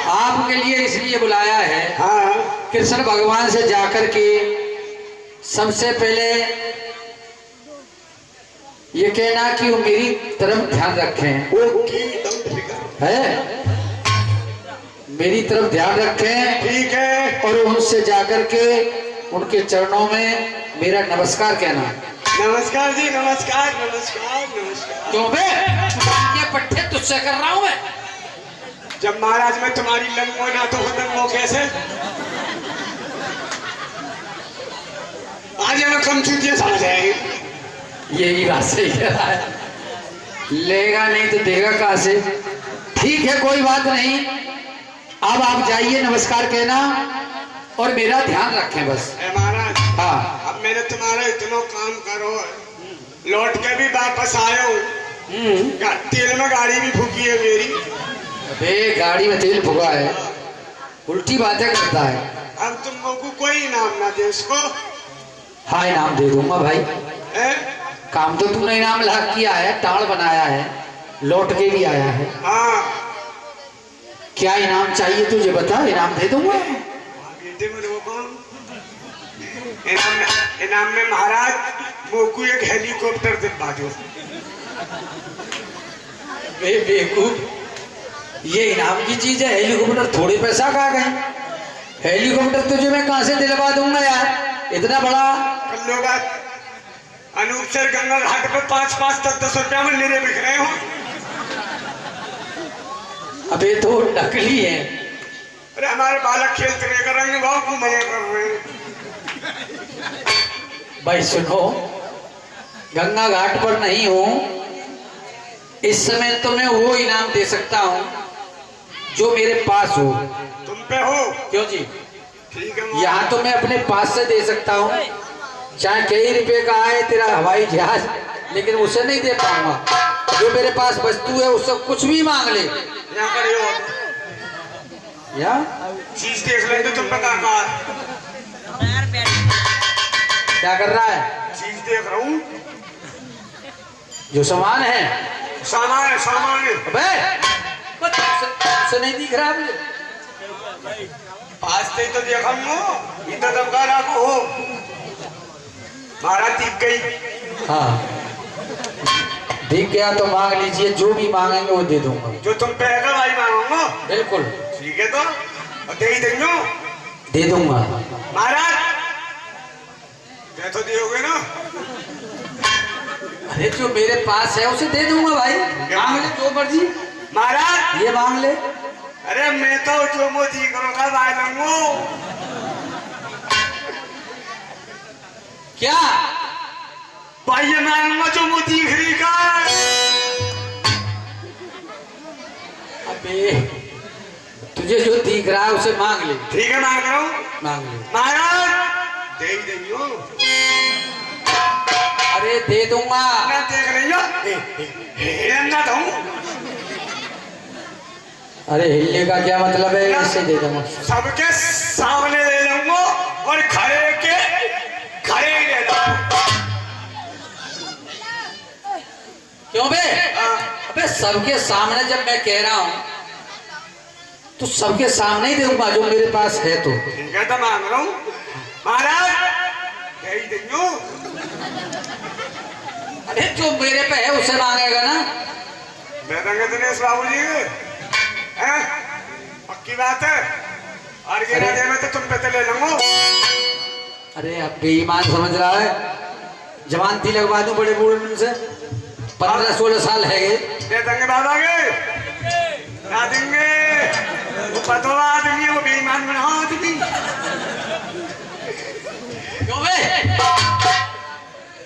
आपके लिए इसलिए बुलाया है। हाँ। कृष्ण भगवान से जाकर के सबसे पहले ये कहना कि वो मेरी तरफ ध्यान रखें। है, मेरी तरफ ध्यान रखें। ठीक है। और उनसे जाकर के उनके चरणों में मेरा नमस्कार कहना। नमस्कार जी, नमस्कार नमस्कार नमस्कार। क्यों बे, ये पट्टे तुझसे कर रहा हूं मैं। जब महाराज में तुम्हारी लंगो ना तो लंगो कैसे? आज हमें कम छुट्टियां समझ आएगी। यही बात सही कह रहा है, लेगा नहीं तो देगा कहां से। ठीक है, कोई बात नहीं। अब आप जाइए, नमस्कार कहना और मेरा ध्यान रखें बस। महाराज, हाँ, अब मैंने तुम्हारा इतना काम करो, लौट के भी वापस आयो। तेल में गाड़ी भी फूकी है मेरी। अबे गाड़ी में तेल फूका है, उल्टी बातें करता है। अब तुम को कोई इनाम ना दे उसको? हाँ, इनाम दे दूंगा भाई। है? काम तो तूने इनाम ला किया है, टाल बनाया है, लौट के भी आया है। हाँ। क्या इनाम चाहिए तुझे बता, इनाम दे दूंगा। इनाम में महाराज मोकू एक हेलीकॉप्टर दिलवा दो। बेवकूफ, ये इनाम की चीज है। हेलीकॉप्टर थोड़ी पैसा खा गए। हेलीकॉप्टर तुझे मैं कहां से दिलवा दूंगा यार, इतना बड़ा। लोग अनूप सर गंगा घाट पे 5-5, 10-10 रुपया में लेने बिक रहे हो। अबे तो नकली है। अरे हमारे बालक खेलते रहे कर रंग भाव को मजे कर रहे हैं। भाई सुनो, गंगा घाट पर नहीं हूं इस समय, तो मैं वो इनाम दे सकता हूं जो मेरे पास हो। तुम पे हो? क्यों जी? ठीक है। यहाँ तो मैं अपने पास से दे सकता हूँ, चाहे कई रुपए का आए तेरा हवाई जहाज, लेकिन उसे नहीं दे पाऊंगा। जो मेरे पास वस्तु है उससे कुछ भी मांग ले। यहाँ पर चीज देख ले तो तुम पता क्या कर रहा है? चीज देख रहा हूँ। जो सामान है, सामान है, सामान है। अबे से नहीं दिख रहा मुझे। पास से तो देखा इधर दबका को हो। महाराज दिख गई। हाँ, दिख गया तो मांग लीजिए, जो भी मांगेंगे वो दे दूंगा। जो तुम पे है भाई मांगूंगा। बिल्कुल ठीक है, तो दे ही देंगे। दे दूंगा महाराज। तो दोगे ना? अरे जो मेरे पास है उसे दे दूंगा भाई, मांग ले जो मर्जी। महाराज ये मांग ले। अरे मैं तो जो मोदी करूंगा भाई लंगो। क्या भाई ये मांगूंगा जो मोदी खरी का। अबे तुझे जो दिख रहा है उसे मांग ले। ठीक है, मांग रहा हूँ। मांग ले। महाराज दे ही देंगे। अरे दे दूंगा। मैं देख रही हूँ। अरे हिलने का क्या मतलब है, ऐसे दे दूंगा। सबके सामने ले लूंगा और खड़े ही ले लूंगा। क्यों बे? अबे सबके सामने जब मैं कह रहा हूं तो सबके सामने ही दूंगा जो मेरे पास है। तो ठीक है, तो मांग रहा हूँ। महाराज दे ही देंगे। अरे जो मेरे पे है उसे मांगेगा ना। दे देंगे दिनेश बाबू जी। पक्की बात है। और ये ना दे तो तुम पे तो ले लूंगा। अरे अब बेईमान समझ रहा है। जवानती लगवा दूं बड़े बूढ़े से, 15-16 साल है। दे देंगे बाबा के ना देंगे। वो पतवा आदमी है, वो बेईमान बना आदमी। क्यों बे?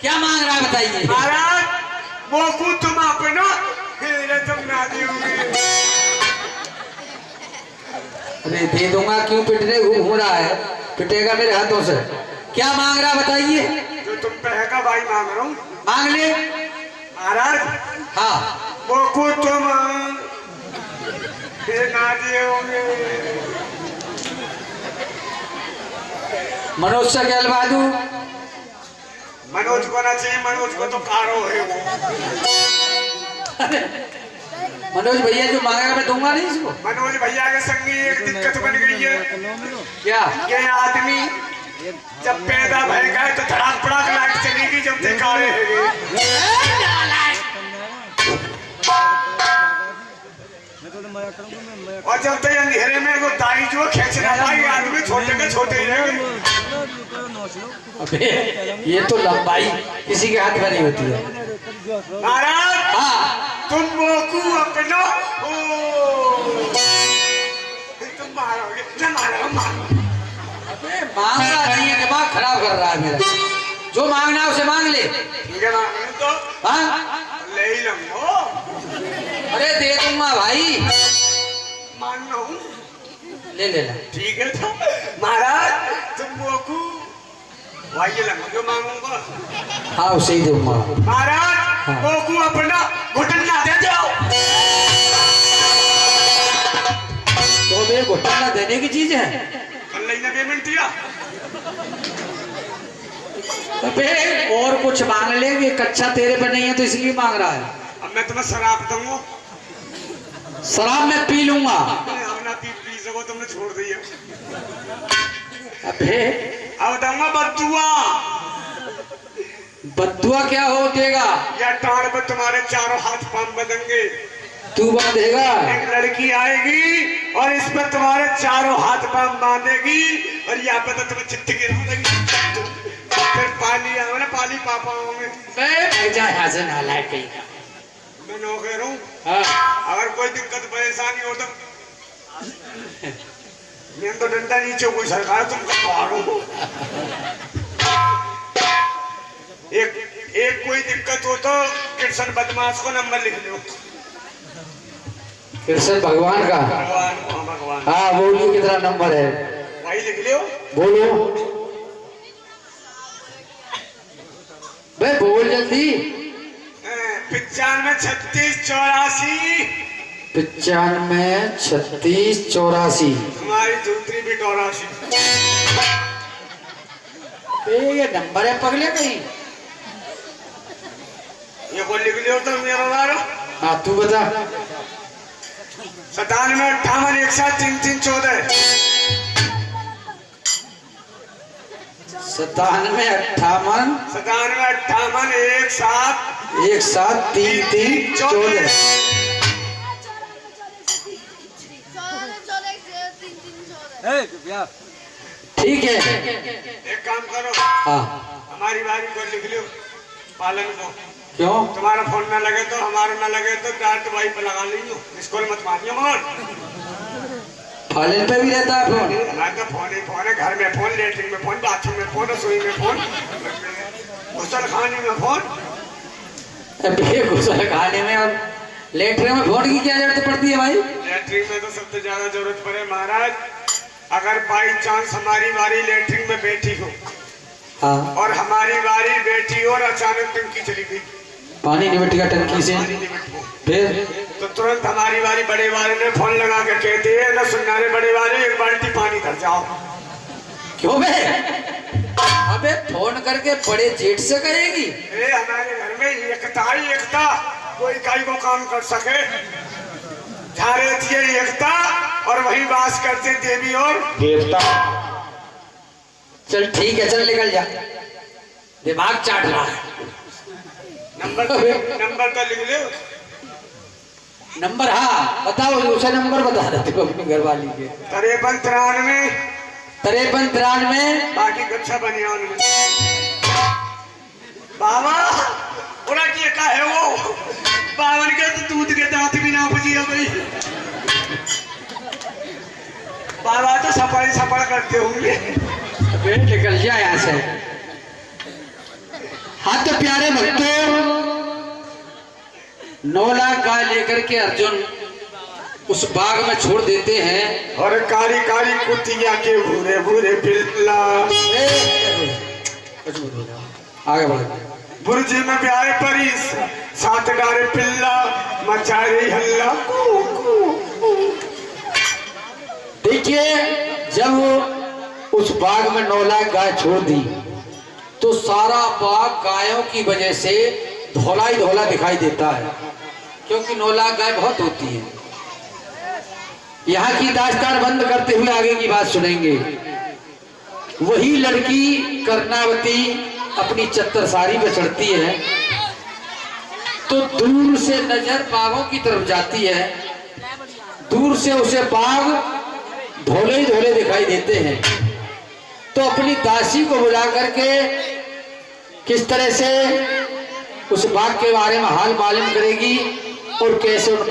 क्या मांग रहा है बताइए। महाराज वो को तुम अपना फिर तुम ना दोगे। अरे दे दूंगा, क्यों पिटने घूम रहा है? पिटेगा मेरे हाथों से। क्या मांग रहा बताइए। जो तुम पे है का भाई मांग रहा हूँ। मांग ले। महाराज हाँ, वो को तुम फिर ना दोगे। मनोज से क्या लगा दूं? मनोज को ना चाहिए, मनोज को तो कारो है वो। मनोज भैया जो मांगेगा मैं दूंगा नहीं इसको। मनोज भैया के संगी एक दिक्कत बन गई है। क्या? ये आदमी जब पैदा भरेगा तो धड़ाक पड़ाक लाइट चलेगी जब देखा रहेगी। और जब तक अंधेरे में वो दाई जो खींचना पाई आदमी छोटे के छोटे ही रहेंगे। अबे ये तो लंबाई किसी के हाथ में नहीं होती है। महाराज हाँ तुम मोकू अपना तुम मारोगे न मारो। अबे मांगना नहीं है, दिमाग खराब कर रहा है मेरा। जो मांगना है उसे मांग ले। ठीक है मांगने तो हाँ ले ही लूंगा। अरे दे दूंगा भाई, मांगना हूँ ले लेना। ठीक है तो महाराज तुम मोकू भाई लंगा जो मांगूंगा। हाँ उसे ही दूंगा। महाराज हाँ। मोकू अपना घुटन ना दे जाओ। तो बे घुटना देने की चीज है। कल ने पेमेंट दिया। अबे और कुछ मांग लेंगे, कच्चा तेरे पे नहीं है तो इसलिए मांग रहा है। अब मैं तुम्हें शराब दूंगा। शराब मैं पी लूंगा। अब ना पी सको तुमने छोड़ दिया। अबे अब दूंगा बद्दुआ। बद्दुआ क्या हो देगा? या टाड़ पर तुम्हारे चारों हाथ पांव बंधेंगे। तू बांधेगा? एक लड़की आएगी और इस पर तुम्हारे चारों हाथ पांव बांधेगी और यहाँ पे तो तुम्हें चित्त गिरा देगी। फिर पाली आओ ना, पाली पापा मैं नौकर हूँ। हाँ अगर कोई दिक्कत परेशानी हो तो मैं तो डंडा नीचे कोई सरकार तुमको मारो। एक कोई दिक्कत हो तो कृष्ण बदमाश को नंबर लिख लो। कृष्ण भगवान का? भगवान हाँ बोलिए कितना नंबर है? वही लिख लो। बोलो भाई, बोल जल्दी। 95 36 84। 95 36 84। तुम्हारी दूसरी भी 84। ये नंबर है पगले कहीं? ये को लिख लियो तो मेरा वाला। हाँ तू बता। 97 58 17 3 14। 97 58 97 58 17 17 3 3 14। ठीक है एक काम करो, हाँ। हमारी बारी को लिख लियो पालन को। क्यों? तुम्हारा फोन ना लगे तो हमारा ना लगे तो डायरेक्ट वाई पे लगा लीजिए। स्कूल मत मारियो मगर फाइल पे भी रहता है फोन? हमारे तो फोन है घर में फोन, लेटरिन में फोन, बाथरूम में फोन, रसोई में फोन, गुसल खाने में फोन। अबे गुसल खाने में और लेटरिन में फोन की क्या जरूरत पड़ती है भाई? लेटरिन में तो सबसे ज्यादा जरूरत पड़े महाराज। अगर बाई चांस हमारी बारी लेटरिन में बैठी हो हाँ। और हमारी बारी बैठी और अचानक टंकी चली गई, पानी निमट गया टंकी से, फिर तो तुरंत हमारी बारी बड़े वाले ने फोन लगा के कहते हैं ना सुनना रे बड़े वाले एक बाल्टी पानी कर जाओ। क्यों बे? अबे फोन करके बड़े जेठ से कहेगी? हमारे घर में एकता ही एकता, कोई काई को काम कर सके। झारे थी एकता और वही वास करते देवी और देवता। चल ठीक है, चल निकल जा, दिमाग चाट रहा है। नंबर तो लिख लो। नंबर? हाँ बताओ, उसे नंबर बता देते हो अपनी घरवाली के। 53 93 53 बाकी गच्छा बनियान में। बाबा बोला कि का है वो बावन के तो दूध के दांत भी ना बजिया भाई। बाबा तो सफाई करते होंगे। अबे निकल जा यहाँ से। हाँ तो प्यारे भक्तों, 9 लाख गाय लेकर के अर्जुन उस बाग में छोड़ देते हैं। और कारी कारी कुतिया के भूरे भूरे पिल्ला आगे बढ़। बुर्जी में प्यारे परी 7 डारे पिल्ला मचारी हल्ला। देखिए जब उस बाग में 9 लाख गाय छोड़ दी तो सारा बाग गायों की वजह से धोला ही धोला दिखाई देता है। क्योंकि 9 लाख गाय बहुत होती है। यहाँ की दास्तान बंद करते हुए आगे की बात सुनेंगे। वही लड़की कर्णावती अपनी चत्तर सारी पे चढ़ती है तो दूर से नजर बाघों की तरफ जाती है। दूर से उसे बाघ धोले ही धोले दिखाई देते हैं, तो अपनी दासी को बुला करके किस तरह से उस बाघ के बारे में हाल मालूम करेगी और कैसे उन